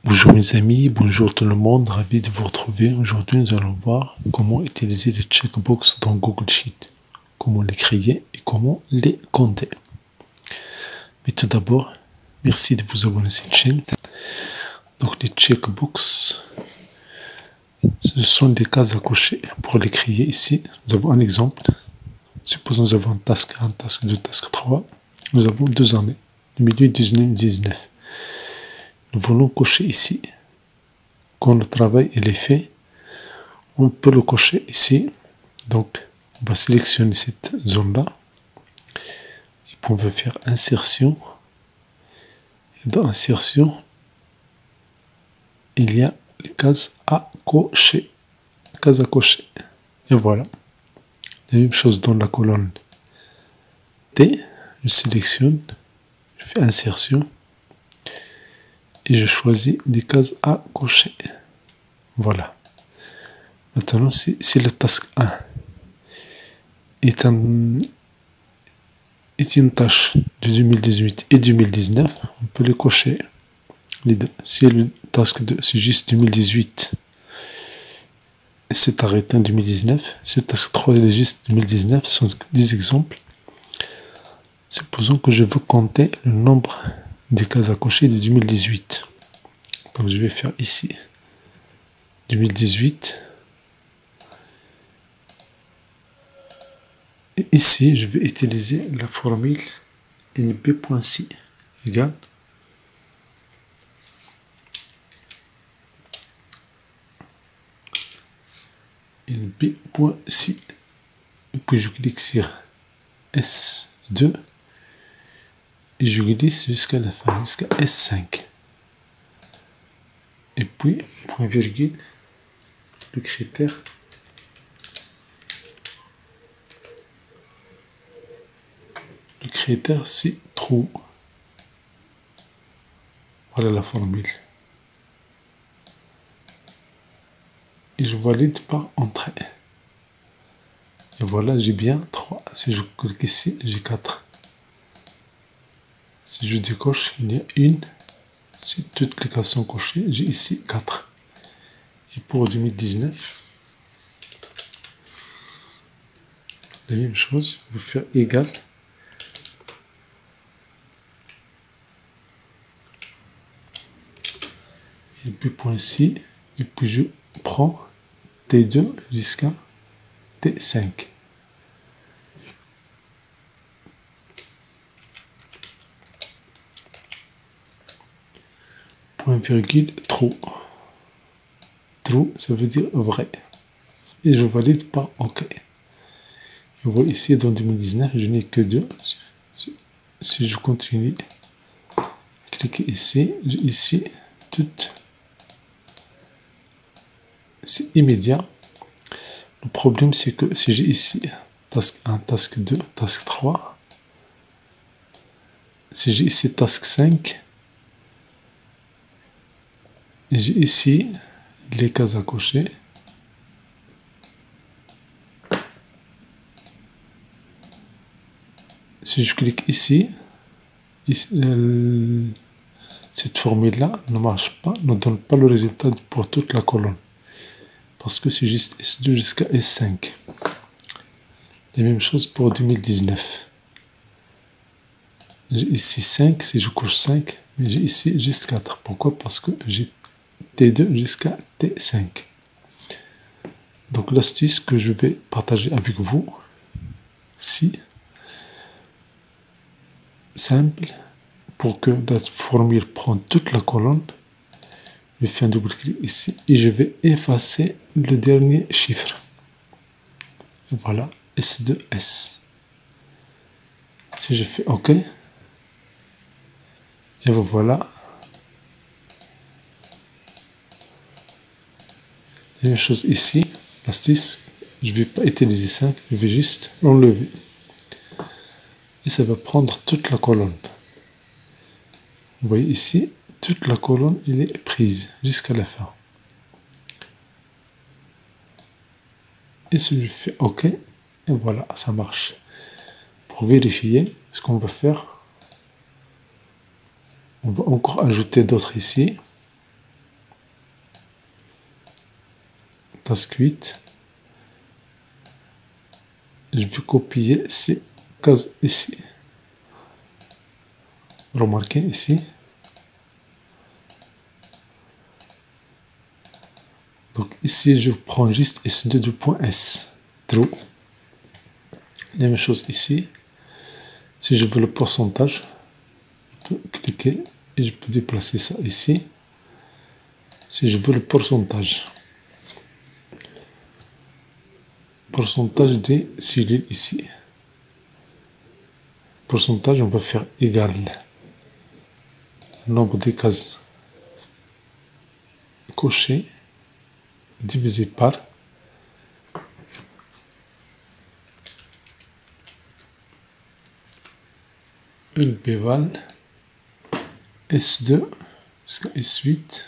Bonjour mes amis, bonjour tout le monde, ravi de vous retrouver. Aujourd'hui nous allons voir comment utiliser les checkbox dans Google Sheet, comment les créer et comment les compter. Mais tout d'abord, merci de vous abonner à cette chaîne. Donc les checkbox, ce sont des cases à cocher. Pour les créer ici, nous avons un exemple. Supposons nous avons un task 1, task 2, task 3. Nous avons 2 années, 2018-2019. Nous voulons cocher ici. Quand le travail est fait, on peut le cocher ici. Donc, on va sélectionner cette zone-là. Et puis on va faire insertion. Et dans insertion, il y a les cases à cocher. Cases à cocher. Et voilà. La même chose dans la colonne T. Je sélectionne. Je fais insertion. Et je choisis les cases à cocher. Voilà. Maintenant, si le task 1 est une tâche de 2018 et 2019, on peut les cocher les deux. Si le task 2 c'est juste 2018 et c'est arrêté en 2019, si le task 3 est juste 2019, ce sont des exemples. Supposons que je veux compter le nombre des cases à cocher de 2018. Donc je vais faire ici 2018. Et ici, je vais utiliser la formule nb.si égale nb.si. Et puis je clique sur S2 et je glisse jusqu'à la fin, jusqu'à S5. Et puis, point virgule, le critère c'est true. Voilà la formule. Et je valide par entrée. Et voilà, j'ai bien 3. Si je clique ici, j'ai 4. Si je décoche, il y a 1. Si toutes les cases sont cochées, j'ai ici 4. Et pour 2019, la même chose, je vais faire égal. Et puis point C, et puis je prends T2 jusqu'à T5. Point virgule true. True, ça veut dire vrai. Et je valide par OK. Et vous voyez ici dans 2019, je n'ai que 2. Si je continue, cliquez ici, ici, toutes. C'est immédiat. Le problème, c'est que si j'ai ici task 1, task 2, task 3, si j'ai ici task 5, et j'ai ici les cases à cocher, si je clique ici cette formule-là ne marche pas, ne donne pas le résultat pour toute la colonne. Parce que c'est juste S2 jusqu'à S5. La même chose pour 2019. J'ai ici 5, si je coche 5, mais j'ai ici juste 4. Pourquoi? Parce que j'ai T2 jusqu'à T5. Donc l'astuce que je vais partager avec vous, si simple, pour que la formule prenne toute la colonne, je fais un double clic ici et je vais effacer le dernier chiffre. Et voilà, S2S. Si je fais OK, et voilà. La même chose ici, l'astuce, je ne vais pas utiliser 5, je vais juste l'enlever. Et ça va prendre toute la colonne. Vous voyez ici, toute la colonne elle est prise jusqu'à la fin. Et si je fais OK, et voilà, ça marche. Pour vérifier, ce qu'on va faire, on va encore ajouter d'autres ici. task 8. Je vais copier ces cases ici. Remarquez ici. Donc ici, je prends juste S2 du point S. True. La même chose ici. Si je veux le pourcentage, je peux cliquer et je peux déplacer ça ici. Si je veux le pourcentage. Pourcentage des cellules ici. Pourcentage, on va faire égal nombre des cases cochées divisé par LBval S2 jusqu'à S8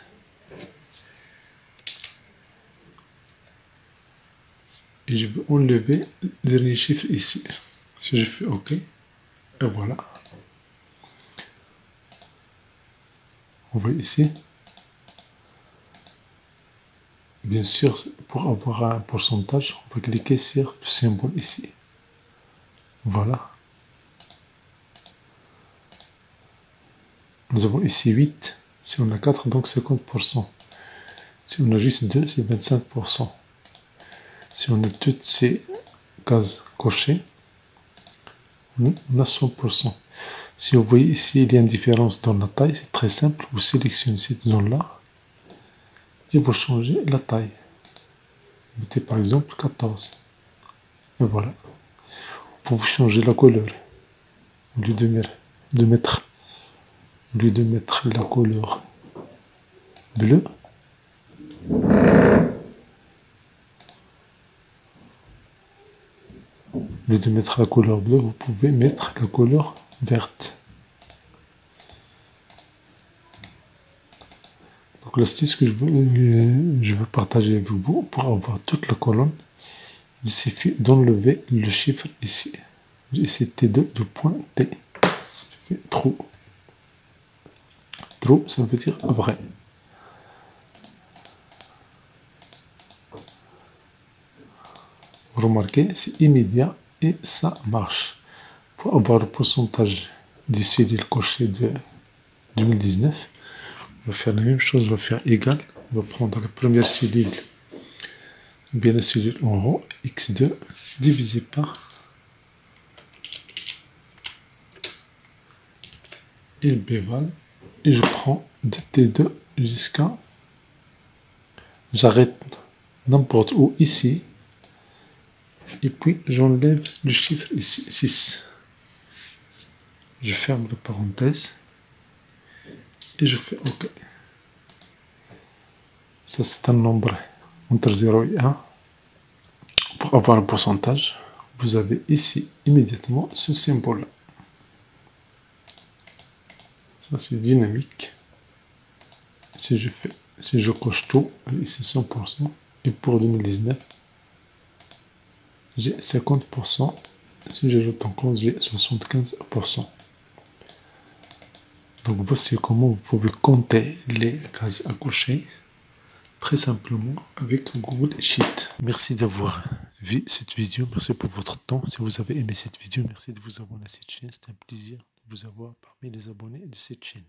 et je vais enlever le dernier chiffre ici. Si je fais OK, et voilà. On voit ici. Bien sûr, pour avoir un pourcentage, on va cliquer sur le symbole ici. Voilà. Nous avons ici 8. Si on a 4, donc 50%. Si on a juste 2, c'est 25%. Si on a toutes ces cases cochées, on a 100%. Si vous voyez ici, il y a une différence dans la taille. C'est très simple. Vous sélectionnez cette zone-là et vous changez la taille. Mettez par exemple 14. Et voilà. Vous pouvez changer la couleur. Au lieu de mettre la couleur bleue, vous pouvez mettre la couleur verte. Donc l'astuce que je veux partager avec vous pour avoir toute la colonne, il suffit d'enlever le chiffre ici. C'est T2 du point T. Je fais true. True, ça veut dire vrai. Remarquez, c'est immédiat et ça marche. Pour avoir le pourcentage des cellules cochées de 2019, on va faire la même chose, on va faire égal. On va prendre la première cellule, ou bien la cellule en haut, x2, divisé par LBval, et je prends de T2 jusqu'à... J'arrête n'importe où ici, et puis j'enlève le chiffre ici, 6. Je ferme la parenthèse, et je fais OK. Ça, c'est un nombre entre 0 et 1. Pour avoir le pourcentage, vous avez ici immédiatement ce symbole-là. Ça, c'est dynamique. Si je coche tout, ici 100%. Et pour 2019, j'ai 50%. Si j'ajoute encore, j'ai 75%. Donc voici comment vous pouvez compter les cases à cocher très simplement avec Google Sheet. Merci d'avoir vu cette vidéo. Merci pour votre temps. Si vous avez aimé cette vidéo, merci de vous abonner à cette chaîne. C'est un plaisir de vous avoir parmi les abonnés de cette chaîne.